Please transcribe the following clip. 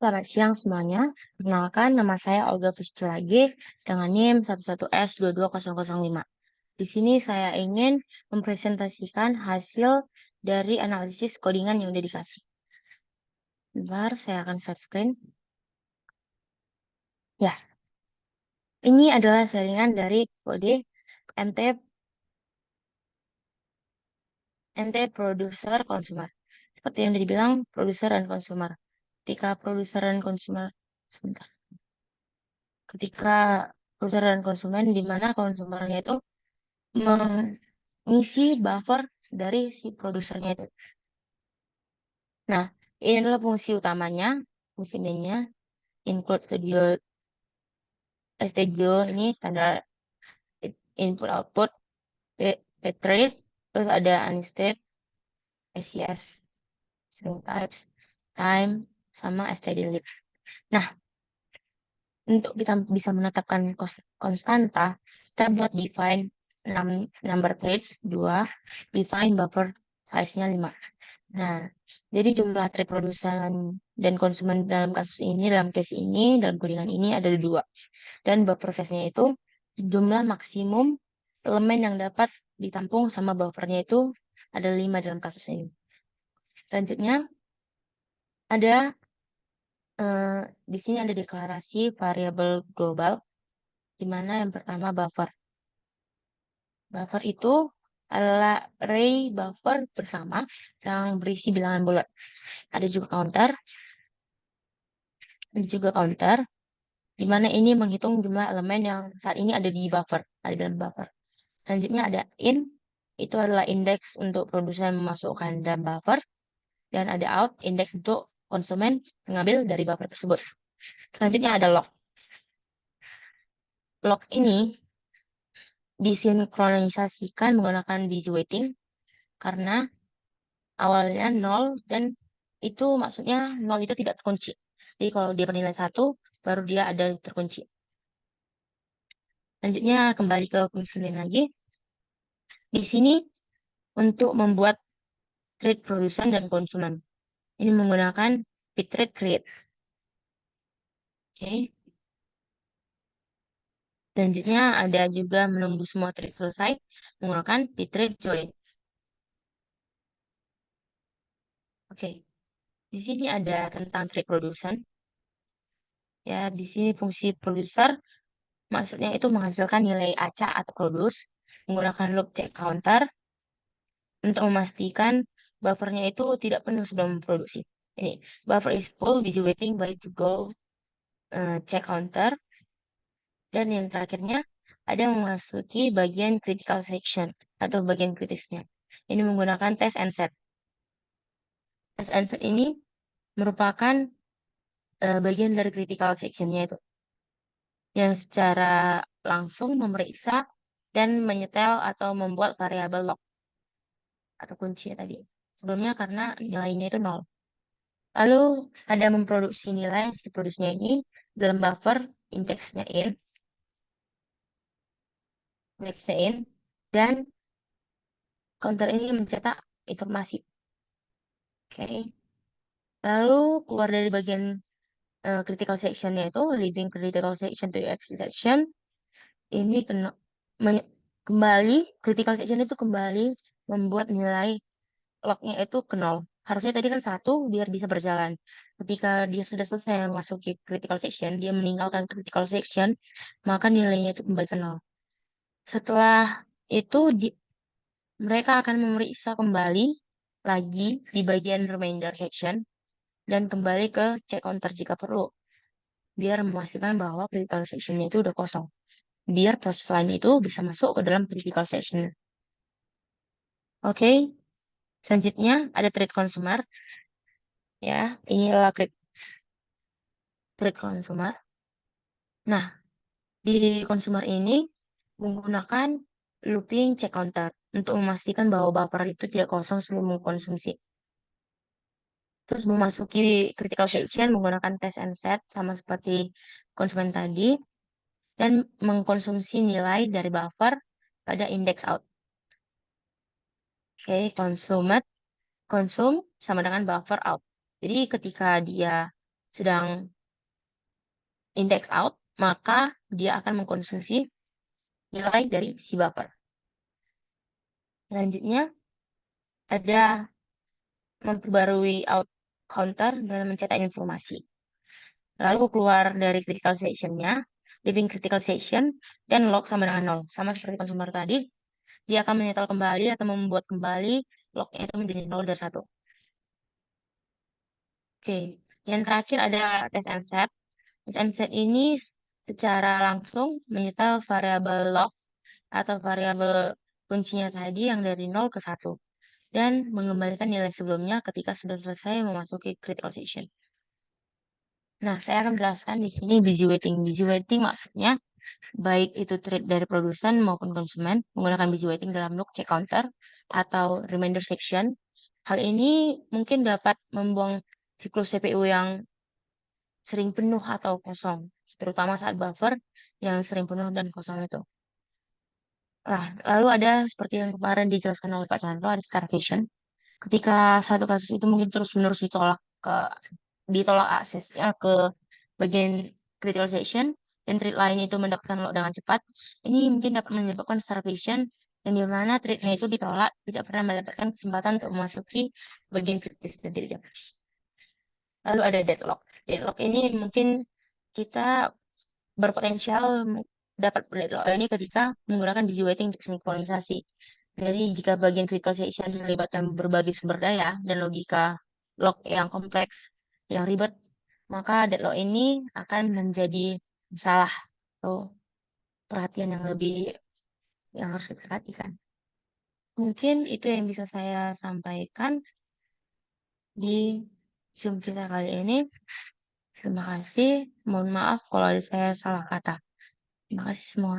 Selamat siang semuanya. Perkenalkan, nama saya Olga Fuscilage dengan NIM 11S22005. Di sini saya ingin mempresentasikan hasil dari analisis codingan yang udah dikasih. Bentar, saya akan share screen. Ya, ini adalah saringan dari kode NT producer consumer. Seperti yang udah dibilang, producer dan consumer. Ketika producer dan consumer, sebentar. Ketika producer dan konsumen, di mana konsumernya itu mengisi buffer dari si produsernya itu. Nah, ini adalah fungsi utamanya, fungsi mainnya, include studio studio ini standar input output, rate, terus ada unlisted, SCS, string types, time, sama std_lib. Nah, untuk kita bisa menetapkan konstanta, kita buat define number threads 2, define buffer size-nya 5. Nah, jadi jumlah thread produsen dan konsumen dalam kasus ini, dalam case ini, dalam codingan ini ada 2. Dan buffer size-nya itu jumlah maksimum elemen yang dapat ditampung sama buffernya itu ada 5 dalam kasus ini. Selanjutnya, ada di sini ada deklarasi variabel global, di mana yang pertama buffer. Buffer itu adalah array buffer bersama yang berisi bilangan bulat. Ada juga counter, di mana ini menghitung jumlah elemen yang saat ini ada di buffer, ada dalam buffer. Selanjutnya ada in, itu adalah indeks untuk produsen memasukkan dalam buffer, dan ada out, indeks untuk konsumen mengambil dari buffer tersebut. Selanjutnya ada log. Log ini disinkronisasikan menggunakan busy waiting karena awalnya 0 dan itu maksudnya 0 itu tidak terkunci. Jadi kalau dia bernilai 1, baru dia ada terkunci. Selanjutnya kembali ke fungsi lain lagi. Di sini untuk membuat thread produsen dan konsumen. Ini menggunakan pthread create. Oke. Selanjutnya ada juga menunggu semua thread selesai menggunakan pthread join. Oke. Di sini ada tentang thread produsen. Ya, di sini fungsi producer maksudnya itu menghasilkan nilai acak atau produce menggunakan loop check counter untuk memastikan buffernya itu tidak penuh sebelum memproduksi. Ini buffer is full, busy waiting, by to go, check counter. Dan yang terakhirnya ada memasuki bagian critical section atau bagian kritisnya. Ini menggunakan test and set. Test and set ini merupakan bagian dari critical sectionnya itu, yang secara langsung memeriksa dan menyetel atau membuat variabel log atau kunci tadi. Sebelumnya karena nilainya itu 0. Lalu ada memproduksi nilai si produksinya ini dalam buffer indeksnya in, dan counter ini mencetak informasi. Oke. Lalu keluar dari bagian critical section-nya itu, leaving critical section to exit section, ini kembali, critical section itu kembali membuat nilai log-nya itu ke 0. Harusnya tadi kan 1 biar bisa berjalan. Ketika dia sudah selesai memasuki critical section, dia meninggalkan critical section, maka nilainya itu kembali ke 0. Setelah itu mereka akan memeriksa kembali lagi di bagian remainder section dan kembali ke check counter jika perlu, biar memastikan bahwa critical section-nya itu udah kosong, biar proses lain itu bisa masuk ke dalam critical section. Oke, selanjutnya ada thread consumer. Ya, inilah thread consumer. Nah, di consumer ini menggunakan looping check counter untuk memastikan bahwa buffer itu tidak kosong sebelum mengkonsumsi. Terus memasuki critical section menggunakan test and set sama seperti konsumen tadi, dan mengkonsumsi nilai dari buffer pada index out. Oke, konsum sama dengan buffer out. Jadi ketika dia sedang index out, maka dia akan mengkonsumsi nilai dari si buffer. Selanjutnya ada memperbarui out counter dan mencetak informasi. Lalu keluar dari critical section-nya, leaving critical section, dan log sama dengan 0. Sama seperti consumer tadi, dia akan menyetel kembali atau membuat kembali lognya itu menjadi 0 dari 1. Oke, yang terakhir ada test and set. Test and set ini secara langsung menyetel variabel log atau variabel kuncinya tadi yang dari 0 ke 1 dan mengembalikan nilai sebelumnya ketika sudah selesai memasuki critical section. Nah, saya akan jelaskan di sini busy waiting. Busy waiting maksudnya baik itu trade dari produsen maupun konsumen menggunakan busy waiting dalam loop check counter atau reminder section. Hal ini mungkin dapat membuang siklus CPU yang sering penuh atau kosong, terutama saat buffer yang sering penuh dan kosong itu. Nah, lalu ada seperti yang kemarin dijelaskan oleh Pak Chandra, ada starvation. Ketika suatu kasus itu mungkin terus-menerus ditolak aksesnya ke bagian critical section dan trade lain itu mendapatkan lock dengan cepat, ini mungkin dapat menyebabkan starvation yang di mana trade-nya itu ditolak, tidak pernah mendapatkan kesempatan untuk memasuki bagian kritis dan tidak dapat. Lalu ada deadlock. Deadlock ini mungkin kita berpotensial dapat deadlock ini ketika menggunakan busy waiting untuk sinkronisasi. Jadi jika bagian critical section melibatkan berbagai sumber daya dan logika log yang kompleks, yang ribet, maka deadlock ini akan menjadi masalah atau perhatian yang lebih yang harus kita perhatikan. Mungkin itu yang bisa saya sampaikan di Zoom kita kali ini. Terima kasih. Mohon maaf kalau ada saya salah kata. Terima kasih semua.